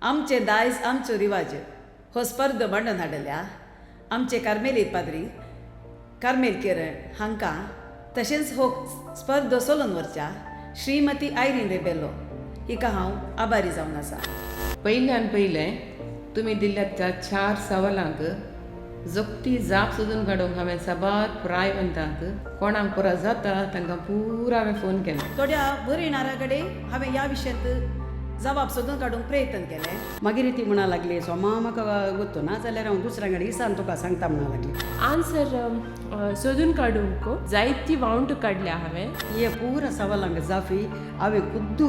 आमचे दायज आमचो रिवाज हो स्पर्ध मांडून हाडल्या आमचे कार्मेलीत पाद्री कार्मेल किरण हांकां तशेंच हो स्पर्ध चलोवन व्हरच्या श्रीमती आयरीन रेबेलो हिका हांव आभारी जावन आसा. पयल्यान पयलें तुमी दिल्ल्या त्या 4 सवालांक जखटी जाप सोदून काडूंक हांवें साबार प्रायवंतांक कोणाक पुरा जाता तांकां पुरा हांवें फोन केलो. थोड्या भरिणाऱ्या कडेन हांवें ह्या विशयांत जबाब सोदून काडूंक प्रयत्न केले. मागीर ती म्हणा लागली सोमा म्हाका गुर्तो ना जाल्यार हांव दुसऱ्या कडेन इसान तुका सांगता म्हणा लागली. आन्सर सोदून काडूंक जायती वावंट काडल्या हांवें. हे पुरा सवालांक जाफी हांवें खुद्दू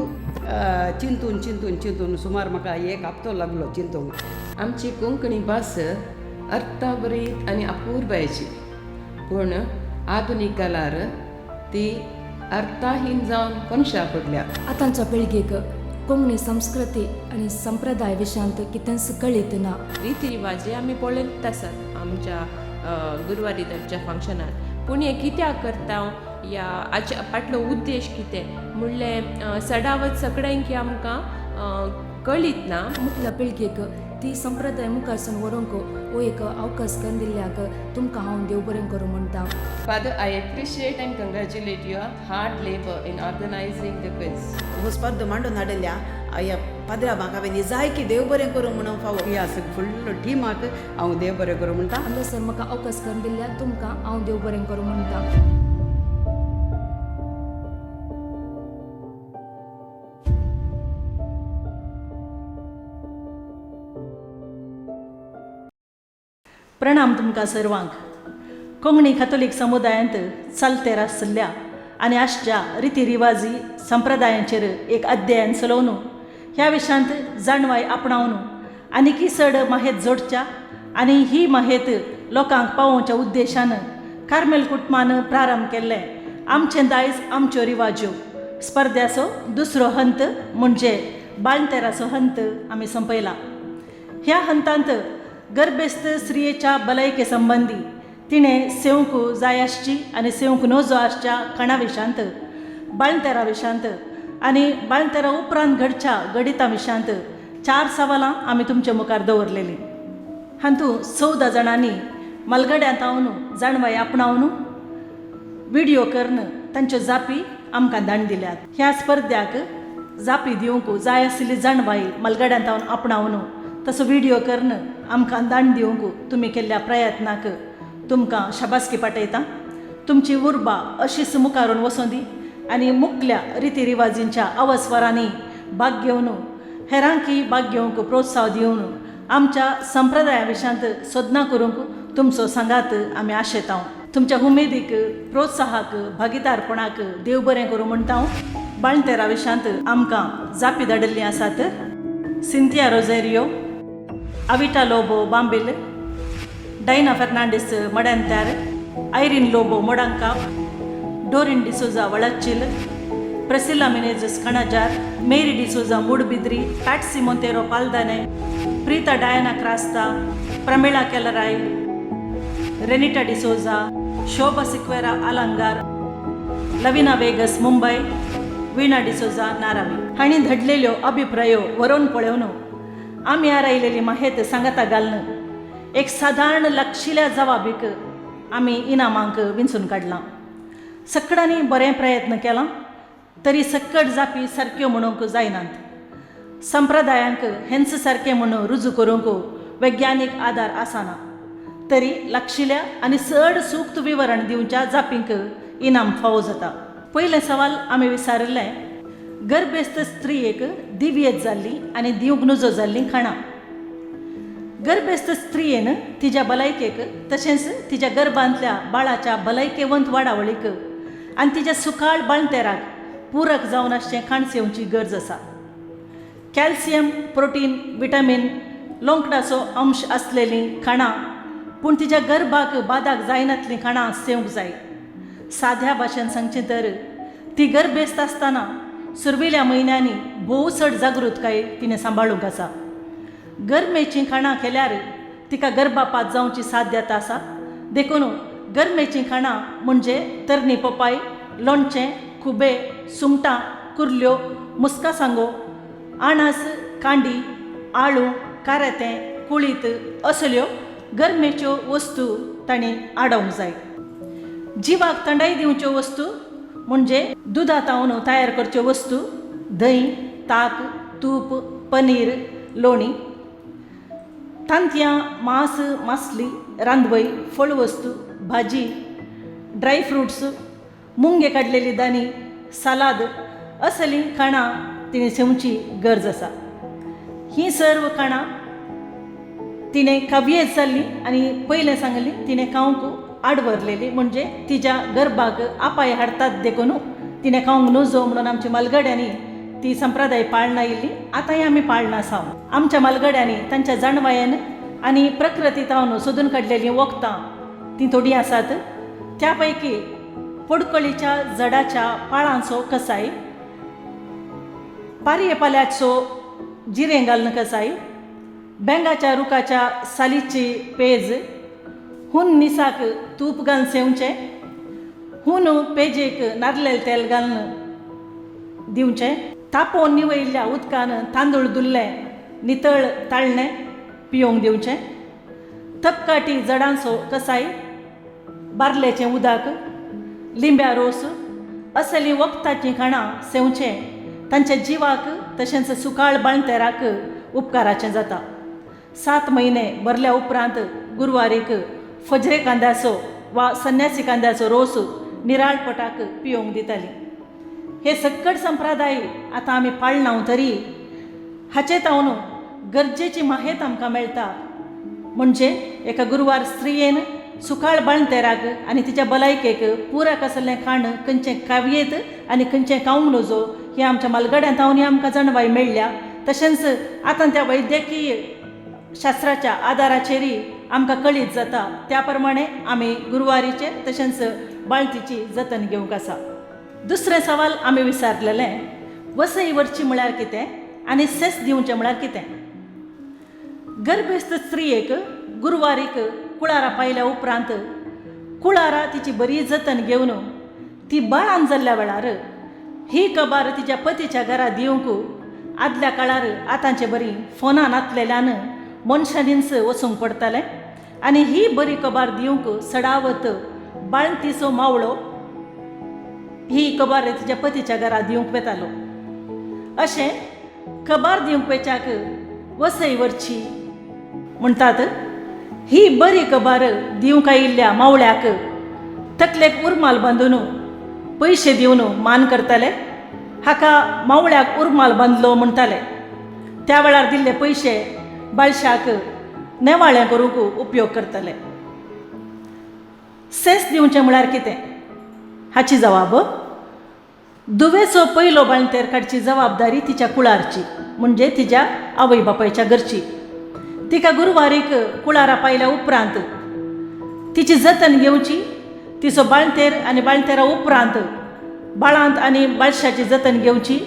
चिंतून चिंतून चिंतून सुमार म्हाका एक हप्तो लागलो चिंतूंक. आमची कोंकणी भास अर्थाभरीत आनी अपूर्बायची पूण आधुनीक काळार ती अर्थहीन जावन कोनशा पडल्या. आतांच्या पिळगेक कोंकणी संस्कृती आनी संप्रदाय विशयांत कितेंच कळीत ना. रिती रिवाजी आमी पळयत आसात आमच्या गुरुवारी दरच्या फंक्शनार. पूण हे कित्याक करता या हाच्या फाटलो उद्देश कितें म्हणलें सडावत सगळ्यांक आमकां कळीत ना. मुखल्या पिळगेक ती संप्रदाय मुखारसून व्हरूंक हो एक अवकाश करून दिल्ल्याक तुमकां हांव देव बरें करूं म्हणटा. Father, I appreciate and congratulate your hard labor in organizing the quiz. हो स्पर्ध मांडून हाडल्या ह्या पाद्राबाक हांवें निजायकी देव बरें करूं म्हणून फावो. ह्या फुल्ल टिमाक हांव देव बरें करूं म्हणटा. हांगासर म्हाका अवकाश करून दिल्ल्याक तुमकां हांव देव बरें करूं म्हणटा. प्रणाम तुमकां सर्वांक. कोंकणी कॅथोलीक समुदायांत चलते आसल्या आनी आसच्या रिती रिवाजी संप्रदायांचेर एक अध्ययन चलोवन ह्या विशयांत जाणवाय आपणावन आनीकी चड माहेत जोडच्या आनी ही माहेत लोकांक पावोवच्या उद्देशान कार्मेल कुटुंबान प्रारंभ केल्लें आमचें दायज आमच्यो रिवाज्यो स्पर्धाचो दुसरो हंत म्हणजे बाळंतेराचो हंत आमी संपयला. ह्या हंतांत गर्भस्थ स्त्रियेच्या भलायके संबंदी तिणें सेवंक जाय आसची आनी सेवंक नजो आसच्या कणा विशांत बाळंतेरा विशांत आनी बाळंतेरा उपरांत घडच्या गणिता विशांत 4 सवालां आमी तुमचे मुखार दवरलेलीं. हातूंत 14 जाणांनी मलगड्यांत आवन जाणवाय आपणावन व्हिडिओ करून तांच्यो जापी आमकां धाडून दिल्यात. ह्या स्पर्ध्याक जापी दिवंक जाय आशिल्ली जाणवाय मलगड्यांत आवन आपणावन तसो व्हिडिओ करून आमकां दान दिवंक तुमी केल्ल्या प्रयत्नाक तुमकां शाबासकी पाठयता. तुमची उर्बा अशीच मुखारून वचूं दी आनी मुखल्या रिती रिवाजींच्या अवस्वरांनी भाग घेवन हेरांकी भाग घेवंक प्रोत्साह दिवन आमच्या संप्रदाया विशांत सोदना करूंक तुमचो सांगात आमी आशेता. तुमच्या उमेदीक प्रोत्साहाक भागीदारपणाक देव बरें करूं म्हणटा हांव. बाळंतेरा विशांत आमकां जापी धाडिल्लीं आसात सिंथिया रोझेरियो, अविटा लोबो बांबिल, डायना फर्नांडीस मडंत्यार, आयरीन लोबो मोडांका, डोरिन डिसोजा वळच्चिल, प्रेसिला मिनेझस कणजार, मेरी डिसोजा मूडबिद्री, पॅट्सी मोंतेरो पालदाने, प्रीता डायना क्रास्ता, प्रमिळा केलराय, रेनिटा डिसोजा, शोभा सिक्वेरा अलंगार, लविना वेगस मुंबय, वीणा डिसोजा नारावी हांणी धडलेल्यो अभिप्रायो व्हरून पळोवन आमी आरायलेली माहेत सांगाता घालून एक सादारण लक्षिल्या जवाबीक आमी इनामांक विंचून काडलां. सक्कडांनी बरें प्रयत्न केला तरी सक्कड जापी सारक्यो म्हणूंक जायनात. संप्रदायांक हेंच सारकें म्हणून रुजू करूंक वैज्ञानीक आदार आसाना तरी लक्षिल्या आनी चड सूक्त विवरण दिवच्या जापींक इनाम फावो जाता. पयलें सवाल आमी विचारिल्लें गर्भस्थ स्त्रियेक दिव्येत जाल्ली आनी दिवंक नजो जाल्लीं खाणां. गर्भस्थ स्त्रियेन तिच्या भलायकेक तशेंच तिच्या गर्भांतल्या बाळाच्या भलायकेवंत वाडावळीक आनी तिच्या सुकाळ बाळंतेराक पूरक जावन आसचें खाण सेवची गरज आसा. कॅल्शियम, प्रोटीन, विटामीन, लोंकडाचो अंश आसलेलीं खाणां पूण तिच्या गर्भाक बादाक जायनातलीं खाणां सेवंक जाय. साध्या भाशेन सांगचें तर ती गर्भेस्त आसतना सुरविल्या म्हयन्यांनी भोव चड जागृतकाय तिणें सांबाळूंक आसा. गरमेचीं खाणां केल्यार तिका गर्भपात जावची साध्यता आसा. देखून गरमेचीं खाणां म्हणजे तरणी पपाय, लोणचें, खुबे, सुंगटां, कुर्ल्यो, मुस्का सांगो, आणास, कांडी, आळू कारेतें कुळीत असल्यो गरमेच्यो वस्तू तांणी आडोवंक जाय. जिवाक थंडाय दिवच्यो वस्तू म्हणजे दुदांतावन तयार करच्यो वस्तू, दही, ताक, तूप, पनीर, लोणी, तांतयां, मांस, मासली, रांदवई, फळ वस्तू, भाजी, ड्राय फ्रुट्स, मुंगे काडलेली दाणी, सालाद असलीं खाणां तिणें सेवची गरज आसा. ही सर्व खाणां तिणें काव्येत जाल्ली आनी पयलें सांगली तिणें खावंक आड व्हरलेली, म्हणजे तिच्या गर्भाक आपाय हाडटात देखून तिणें खावंक नजो म्हणून आमच्या मालगड्यांनी ती संप्रदाय पाळना आयिल्ली. आतांय आमी पाळना आसा. आमच्या मालगड्यांनी तांच्या जाणवायेन आनी प्रकृतींतावन सोदून काडलेलीं वखदां तीं थोडीं आसात. त्या पैकी पडकळीच्या झाडाच्या पाळांचो कसाय, पारयेपाल्याचो जिरें घालून कसाय, बेंगाच्या रुखाच्या सालीची पेज, हून निसाक तूप घालून सेवचें, हून पेजेक नारळेल तेल घालून दिवचें, तापोवन निवयल्ल्या उदकान तांदूळ धुल्लें नितळ ताळणें पिवंक दिवचें, तपकाटी जडांचो कसाय, बार्लेचें उदक, लिंब्या रोस असलीं वखदांचीं खाणां सेवचें तांच्या जिवाक तशेंच सुकाळ बाळंतेराक उपकाराचें जाता. 7 म्हयने भरल्या उपरांत गुरवारीक फजरे कांद्याचो वा सन्यासी कांद्याचो रोस निराळपटाक पिवंक दितालीं. हे सक्कड संप्रदाय आतां आमी पाळना तरी हाचे तावन गरजेची माहेत आमकां मेळटा. म्हणजे एका गुरवार स्त्रियेन सुकाळ बाळंतेराक आनी तिच्या भलायकेक पुराक आसलें खाण खंयचें काव्येत आनी खंयचें खावंक नजो हें आमच्या मालगड्यांत तावनी आमकां जाणवाय मेळ्ळ्या. तशेंच आतां त्या वैद्यकीय शास्त्राच्या आदाराचेरय आमकां कळीत जाता. त्या प्रमाणे आमी गुरवारीचे तशेंच बाळंतीची जतन घेवंक आसा. दुसरें सवाल आमी विचारलेलें, वसई व्हरची म्हळ्यार कितें आनी सेस दिवचें म्हळ्यार कितें. गर्भस्थ स्त्रियेक गुरवारीक कुळारा पायल्या उपरांत कुळारा तिची बरी जतन घेवन ती बाळान जाल्ल्या वेळार ही कबार तिच्या पतीच्या घरा दिवंक आदल्या काळार आतांचे बरी फोनान आतलेल्यान मनशांनीच वचूंक पडटालें आनी ही बरी कबार दिवंक सडावत बाळंतीचो मावळो ही कबार तिच्या पतीच्या घरा दिवंक वेतालो. अशें कबार दिवंक वेच्याक वसई व्हरची म्हणटात. ही बरी कबार दिवंक आयिल्ल्या मावळ्याक तकलेक उर्माल बांदून पयशे दिवन मान करताले. हाका मावळ्याक उर्माल बांदलो म्हणटाले. त्या वेळार दिल्ले पयशे बाळशाक नेवाळें करूंक उपयोग करताले. सेस दिवचें म्हळ्यार कितें हाची जबाब, दुवेचो पयलो बाळंतेर काडची जबाबदारी तिच्या कुळारची, म्हणजे तिच्या आवय बापायच्या घरची. तिका गुरवारीक कुळारा पायल्या उपरांत तिची जतन घेवची. तिचो बाळंतेर आनी बाळंतेरा उपरांत बाळांत आनी बाळशाची जतन घेवची.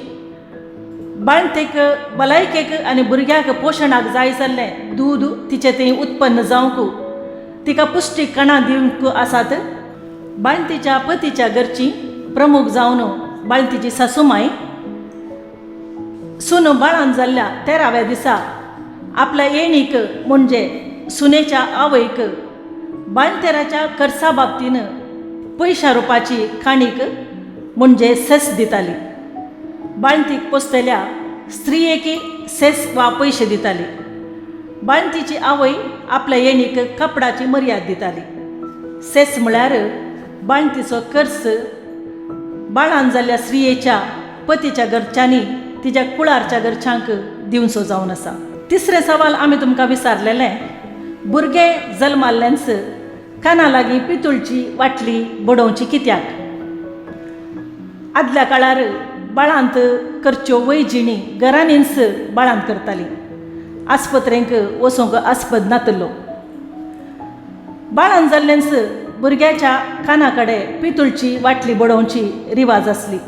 बाळंतेक भलायकेक आनी भुरग्याक पोशणाक जाय जाल्लें दूद तिचें तें उत्पन्न जावंक तिका पुश्टीक कणां दिवंक आसात. बाळंतीच्या पतीच्या घरची प्रमुख जावन बाळंतीची सासूमाय सून बाळान जाल्ल्या 13व्या दिसा आपल्या येणीक म्हणजे सुनेच्या आवयक बाळंतेराच्या खर्चा बाबतीन पयशा रुपाची खाणीक म्हणजे सेस दिताली. बाळंतीक पोसतेल्या स्त्रियेकी सेस वा पयशे दिताली. बाळंतीची आवय आपल्या येणीक कपडाची मर्याद दिताली. सेस म्हळ्यार बाळंतीचो खर्च बाळान जाल्ल्या स्त्रियेच्या पतीच्या घरच्यांनी तिच्या कुळारच्या घरच्यांक दिवचो जावन आसा. तिसरें सवाल आमी तुमकां विचारलेलें, भुरगें जल्माल्लेंच काना लागीं पितूळची वाटली बडोवची कित्याक. आदल्या काळार बाळांत करच्यो वैजिणी घरांनीच बाळांत करतालीं. आस्पत्रेंक वचूंक आस्पद नातलो. बाळान जाल्लेंच भुरग्याच्या काना कडेन पितूळची वाटली बडोवची रिवाज आसली.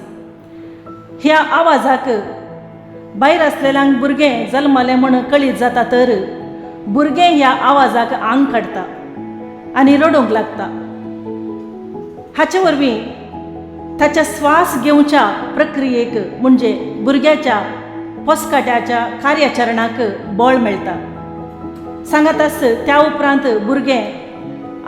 ह्या आवाजाक भायर आसलेल्यांक भुरगें जल्मलें म्हण कळीत जाता तर भुरगें ह्या आवाजाक आंग काडटा आनी रडूंक लागता. हाचे वरवीं ताच्या स्वास घेवच्या प्रक्रियेक म्हणजे भुरग्याच्या पोसकाट्याच्या कार्याचरणाक बळ मेळटा. सांगात आस त्या उपरांत भुरगें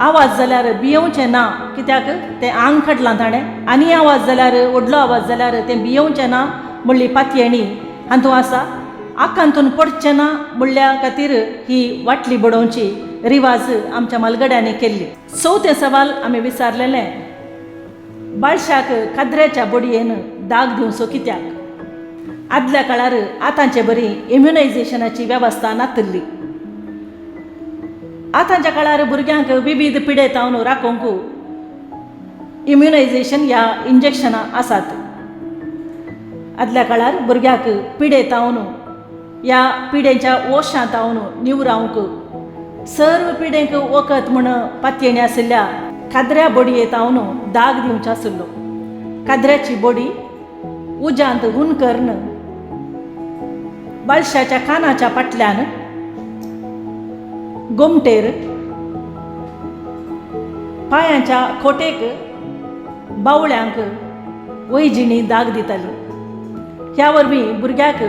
आवाज जाल्यार भियेवचें ना, कित्याक तें आंग खटलां ताणें, आनी आवाज जाल्यार व्हडलो आवाज जाल्यार तें भियेवचें ना म्हणली पातयेणी हातूं आसा. आकांतून पडचें ना म्हणल्या खातीर ही वाटली बडोवची रिवाज आमच्या मलगड्यांनी केल्ली. चवथें सवाल आमी विचारलेलें, बाळशाक काद्ऱ्याच्या बडयेन दाग दिवचो कित्याक? आदल्या काळार आतांचे बरी इम्युनायझेशनाची वेवस्था नातल्ली. आतांच्या काळार भुरग्यांक विविध पिडेतावन राखोंक इम्युनायझेशन ह्या इंजेक्शनां आसात. आदल्या काळार भुरग्याक पिडेतावन ह्या पिडेच्या ओशांतावन निवरावंक सर्व पिडेक वखद म्हण पातयेणी आशिल्ल्या काद्र्या बडयेतावन दाग दिवचो आशिल्लो. काद्र्याची बडी उज्यांत हुनकर्ण बाळशाच्या कानाच्या फाटल्यान गोमटेर पांयाच्या खोटेक बावळ्यांक वैजिणी दाग दिताली. ह्या वरवीं भुरग्याक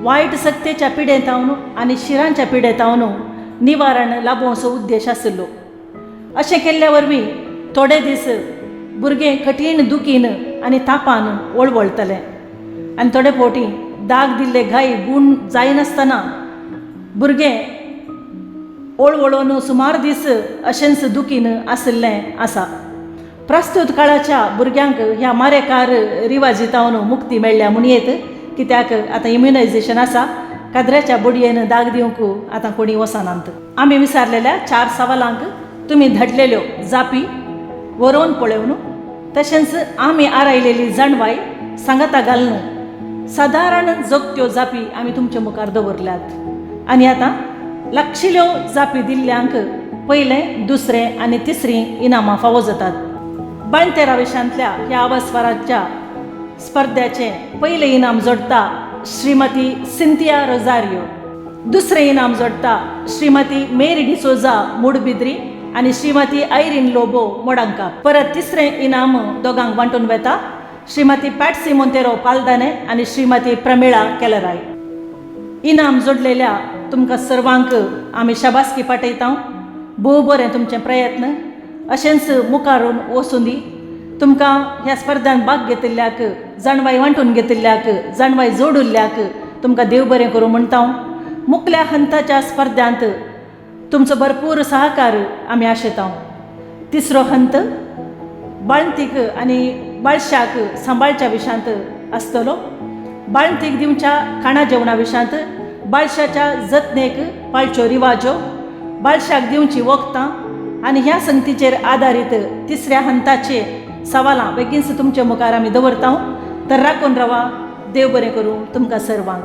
वायट सक्तेच्या पिडेतावन आनी शिरांच्या पिडेतावन निवारण लाबोवचो उद्देश आशिल्लो. अशें केल्ल्या वरवीं थोडे दीस भुरगें कठीण दुखीन आनी तापान वळवळतलें आनी थोडे फावटी दाग दिल्ले घाई गूण जायनासतना भुरगें ओळवळोवन सुमार दीस अशेंच दुखीन आशिल्लें आसा. प्रस्तुत काळाच्या भुरग्यांक ह्या मारेकार रिवाजीतावन मुक्ती मेळ्ळ्या म्हणयेत, कित्याक आतां इम्युनायझेशन आसा. काद्ऱ्याच्या बडयेन दाग दिवंक आतां कोणी वचनांत. आमी विचारलेल्या 4 सवालांक तुमी धाडलेल्यो जापी व्हरोवन पळोवन, तशेंच आमी आरायलेली जाणवाय सांगाता घालून सादारण जगत्यो जापी आमी तुमचे मुखार दवरल्यात. आनी आतां लाक्षिल्यो जापी दिल्ल्यांक पयलें, दुसरें आनी तिसरीं इनामां फावो जातात. 72 विशांतल्या ह्या आवास्वराच्या स्पर्धेचें पयलें इनाम जोडटा श्रीमती सिंथिया रोजारियो. दुसरें इनाम जोडटा श्रीमती मेरी डिसोजा मुडबिद्री आनी श्रीमती आयरीन लोबो मोडांका. परत तिसरें इनाम दोगांक वांटून वेता श्रीमती पॅट्सी मोंतेरो पालदाने आनी श्रीमती प्रमिळा केलराय. इनाम जोडलेल्या तुमकां सर्वांक आमी शाबासकी पाठयता. भोव बरें तुमचें प्रयत्न अशेंच मुखारून वचूं दी. तुमकां ह्या स्पर्धांत भाग घेतिल्ल्याक, जाणवाय वांटून घेतिल्ल्याक, जाणवाय जोडुल्ल्याक तुमकां देव बरें करूं म्हणटा. मुखल्या हंताच्या स्पर्धांत तुमचो भरपूर सहकार आमी आशेता. तिसरो हंत बाळंतीक आनी बाळशाक सांबाळच्या विशांत आसतलो. बाळंतीक दिवच्या खाणा जेवणा विशांत, बाळशाच्या जतनेक पाळच्यो रिवाज्यो, बाळशाक दिवची वखदां आनी ह्या संगतीचेर आदारीत तिसऱ्या हंताचे सवालां बेगीनच तुमच्या मुखार आमी दवरता. तर राखून रावा. देव बरें करूं तुमकां सर्वांक.